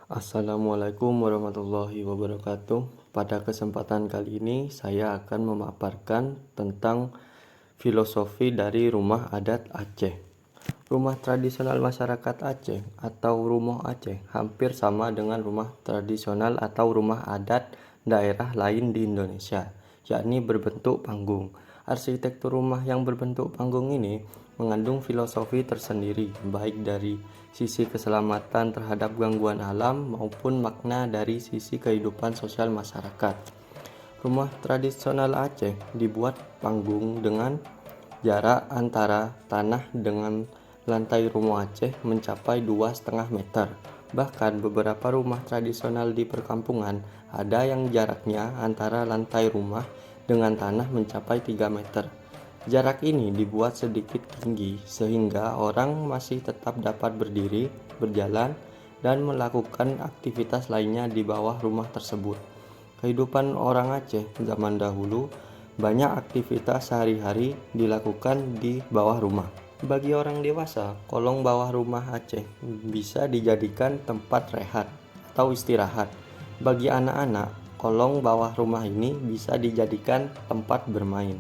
Assalamualaikum warahmatullahi wabarakatuh. Pada kesempatan kali ini saya akan memaparkan tentang filosofi dari rumah adat Aceh. Rumah tradisional masyarakat Aceh atau Rumoh Aceh hampir sama dengan rumah tradisional atau rumah adat daerah lain di Indonesia, yakni berbentuk panggung. Arsitektur rumah yang berbentuk panggung ini mengandung filosofi tersendiri, baik dari sisi keselamatan terhadap gangguan alam maupun makna dari sisi kehidupan sosial masyarakat. Rumah tradisional Aceh dibuat panggung dengan jarak antara tanah dengan lantai rumah Aceh mencapai 2,5 meter. Bahkan beberapa rumah tradisional di perkampungan ada yang jaraknya antara lantai rumah dengan tanah mencapai 3 meter. Jarak ini dibuat sedikit tinggi sehingga orang masih tetap dapat berdiri, berjalan, dan melakukan aktivitas lainnya di bawah rumah tersebut. Kehidupan orang Aceh zaman dahulu, banyak aktivitas sehari-hari dilakukan di bawah rumah. Bagi orang dewasa, kolong bawah rumah Aceh bisa dijadikan tempat rehat atau istirahat. Bagi anak-anak, kolong bawah rumah ini bisa dijadikan tempat bermain.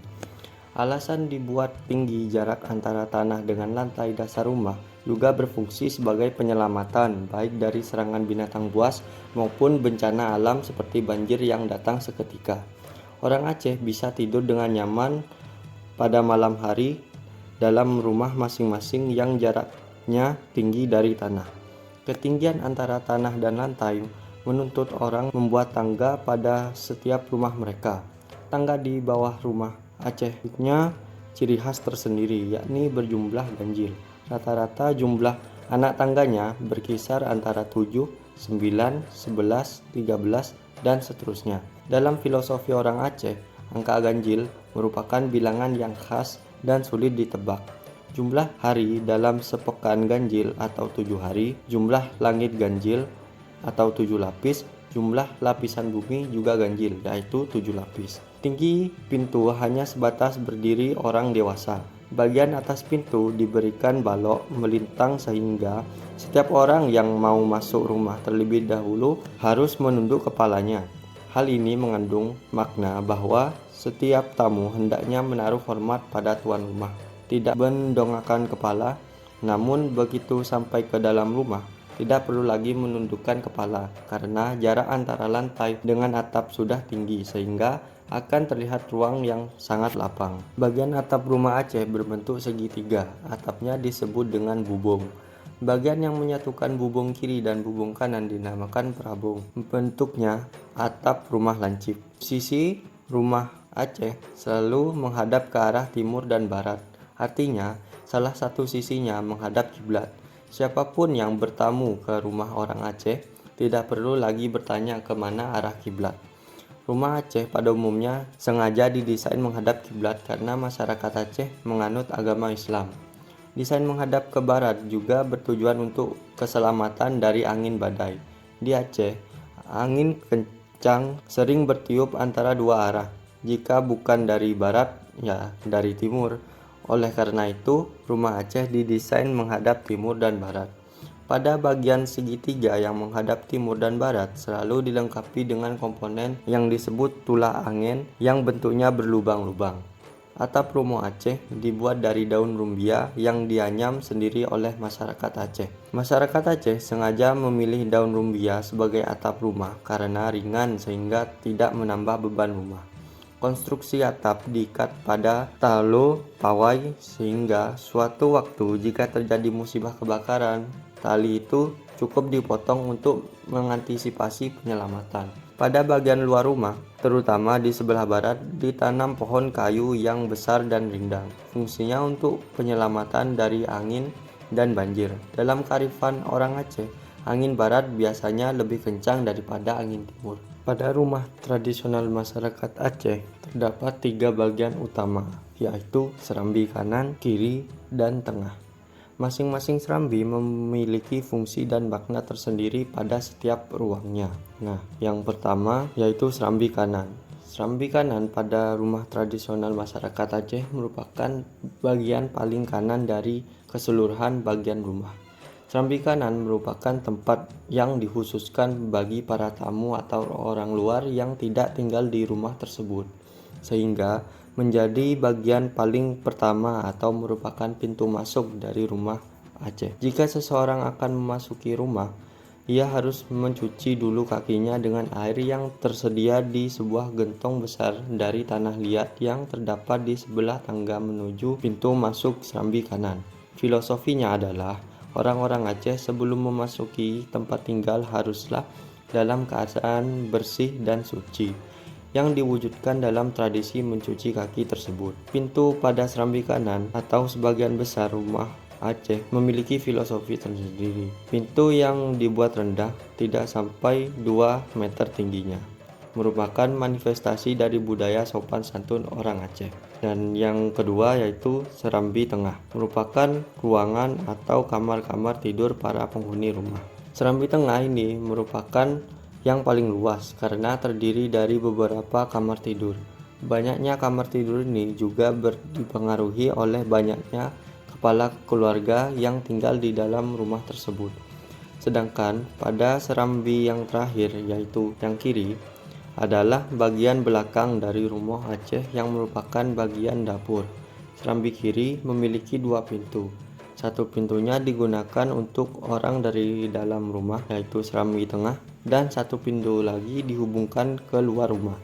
Alasan dibuat tinggi jarak antara tanah dengan lantai dasar rumah juga berfungsi sebagai penyelamatan baik dari serangan binatang buas maupun bencana alam seperti banjir yang datang seketika. Orang Aceh bisa tidur dengan nyaman pada malam hari dalam rumah masing-masing yang jaraknya tinggi dari tanah. Ketinggian antara tanah dan lantai menuntut orang membuat tangga pada setiap rumah mereka. Tangga di bawah rumah Aceh punya ciri khas tersendiri, yakni berjumlah ganjil. Rata-rata jumlah anak tangganya berkisar antara 7, 9, 11, 13, dan seterusnya. Dalam filosofi orang Aceh, angka ganjil merupakan bilangan yang khas dan sulit ditebak. Jumlah hari dalam sepekan ganjil atau 7 hari, jumlah langit ganjil atau 7 lapis, jumlah lapisan bumi juga ganjil, yaitu 7 lapis. Tinggi pintu hanya sebatas berdiri orang dewasa. Bagian atas pintu diberikan balok melintang sehingga setiap orang yang mau masuk rumah terlebih dahulu harus menunduk kepalanya. Hal ini mengandung makna bahwa setiap tamu hendaknya menaruh hormat pada tuan rumah, tidak mendongakkan kepala, namun begitu sampai ke dalam rumah, tidak perlu lagi menundukkan kepala karena jarak antara lantai dengan atap sudah tinggi sehingga akan terlihat ruang yang sangat lapang. Bagian atap rumah Aceh berbentuk segitiga, atapnya disebut dengan bubung. Bagian yang menyatukan bubung kiri dan bubung kanan dinamakan perabung. Bentuknya atap rumah lancip. Sisi rumah Aceh selalu menghadap ke arah timur dan barat. Artinya, salah satu sisinya menghadap kiblat. Siapapun yang bertamu ke rumah orang Aceh tidak perlu lagi bertanya ke mana arah kiblat. Rumah Aceh pada umumnya sengaja didesain menghadap kiblat karena masyarakat Aceh menganut agama Islam. Desain menghadap ke barat juga bertujuan untuk keselamatan dari angin badai. Di Aceh, angin kencang sering bertiup antara dua arah. Jika bukan dari barat, ya dari timur. Oleh karena itu, rumah Aceh didesain menghadap timur dan barat. Pada bagian segitiga yang menghadap timur dan barat selalu dilengkapi dengan komponen yang disebut tulah angin yang bentuknya berlubang-lubang. Atap rumah Aceh dibuat dari daun rumbia yang dianyam sendiri oleh masyarakat Aceh. Masyarakat Aceh sengaja memilih daun rumbia sebagai atap rumah karena ringan sehingga tidak menambah beban rumah. Konstruksi atap diikat pada talo pawai sehingga suatu waktu jika terjadi musibah kebakaran, tali itu cukup dipotong untuk mengantisipasi penyelamatan. Pada bagian luar rumah, terutama di sebelah barat, ditanam pohon kayu yang besar dan rindang. Fungsinya untuk penyelamatan dari angin dan banjir. Dalam kearifan orang Aceh, angin barat biasanya lebih kencang daripada angin timur. Pada rumah tradisional masyarakat Aceh terdapat 3 bagian utama, yaitu serambi kanan, kiri, dan tengah. Masing-masing serambi memiliki fungsi dan makna tersendiri pada setiap ruangnya. Nah, yang pertama yaitu serambi kanan. Serambi kanan pada rumah tradisional masyarakat Aceh merupakan bagian paling kanan dari keseluruhan bagian rumah. Serambi kanan merupakan tempat yang dikhususkan bagi para tamu atau orang luar yang tidak tinggal di rumah tersebut, sehingga menjadi bagian paling pertama atau merupakan pintu masuk dari rumah Aceh. Jika seseorang akan memasuki rumah, ia harus mencuci dulu kakinya dengan air yang tersedia di sebuah gentong besar dari tanah liat yang terdapat di sebelah tangga menuju pintu masuk Serambi kanan. Filosofinya adalah orang-orang Aceh sebelum memasuki tempat tinggal haruslah dalam keadaan bersih dan suci, yang diwujudkan dalam tradisi mencuci kaki tersebut. Pintu pada Serambi kanan atau sebagian besar rumah Aceh memiliki filosofi tersendiri. Pintu yang dibuat rendah, tidak sampai 2 meter tingginya, merupakan manifestasi dari budaya sopan santun orang Aceh. Dan yang kedua yaitu Serambi tengah, merupakan ruangan atau kamar-kamar tidur para penghuni rumah. Serambi tengah ini merupakan yang paling luas karena terdiri dari beberapa kamar tidur. Banyaknya kamar tidur ini juga dipengaruhi oleh banyaknya kepala keluarga yang tinggal di dalam rumah tersebut. Sedangkan pada serambi yang terakhir, yaitu yang kiri, adalah bagian belakang dari rumah Aceh yang merupakan bagian dapur. Serambi kiri memiliki 2 pintu. Satu pintunya digunakan untuk orang dari dalam rumah, yaitu serambi tengah, dan satu pintu lagi dihubungkan ke luar rumah,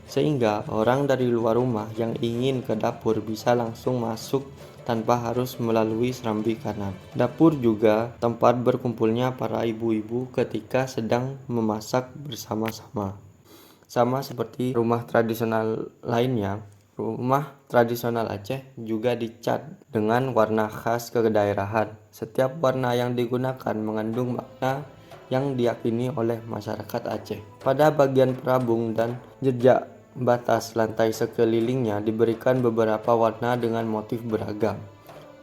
sehingga orang dari luar rumah yang ingin ke dapur bisa langsung masuk tanpa harus melalui serambi kanan. Dapur juga tempat berkumpulnya para ibu-ibu ketika sedang memasak bersama-sama. Sama seperti rumah tradisional lainnya, rumah tradisional Aceh juga dicat dengan warna khas kedaerahan. Setiap warna yang digunakan mengandung makna yang diyakini oleh masyarakat Aceh. Pada bagian perabung dan jejak batas lantai sekelilingnya diberikan beberapa warna dengan motif beragam.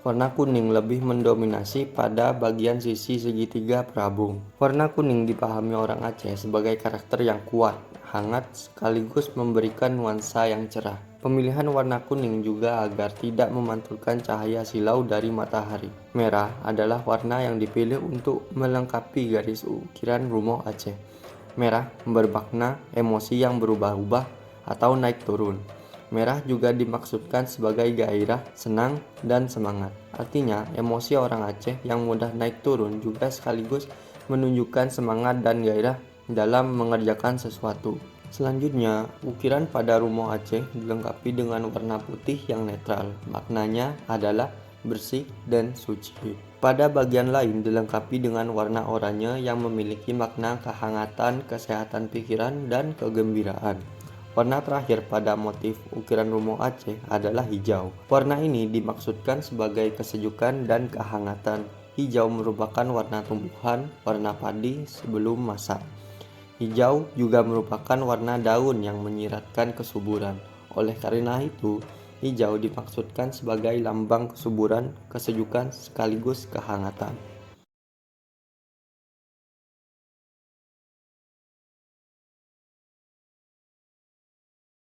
Warna kuning lebih mendominasi pada bagian sisi segitiga perabung. Warna kuning dipahami orang Aceh sebagai karakter yang kuat, hangat, sekaligus memberikan nuansa yang cerah. Pemilihan warna kuning juga agar tidak memantulkan cahaya silau dari matahari. Merah adalah warna yang dipilih untuk melengkapi garis ukiran rumah Aceh. Merah bermakna emosi yang berubah-ubah atau naik turun. Merah juga dimaksudkan sebagai gairah, senang, dan semangat. Artinya, emosi orang Aceh yang mudah naik turun juga sekaligus menunjukkan semangat dan gairah dalam mengerjakan sesuatu. Selanjutnya, ukiran pada rumah Aceh dilengkapi dengan warna putih yang netral. Maknanya adalah bersih dan suci. Pada bagian lain dilengkapi dengan warna oranye yang memiliki makna kehangatan, kesehatan pikiran, dan kegembiraan. Warna terakhir pada motif ukiran rumah Aceh adalah hijau. Warna ini dimaksudkan sebagai kesejukan dan kehangatan. Hijau merupakan warna tumbuhan, warna padi sebelum masak. Hijau juga merupakan warna daun yang menyiratkan kesuburan. Oleh karena itu, hijau dimaksudkan sebagai lambang kesuburan, kesejukan sekaligus kehangatan.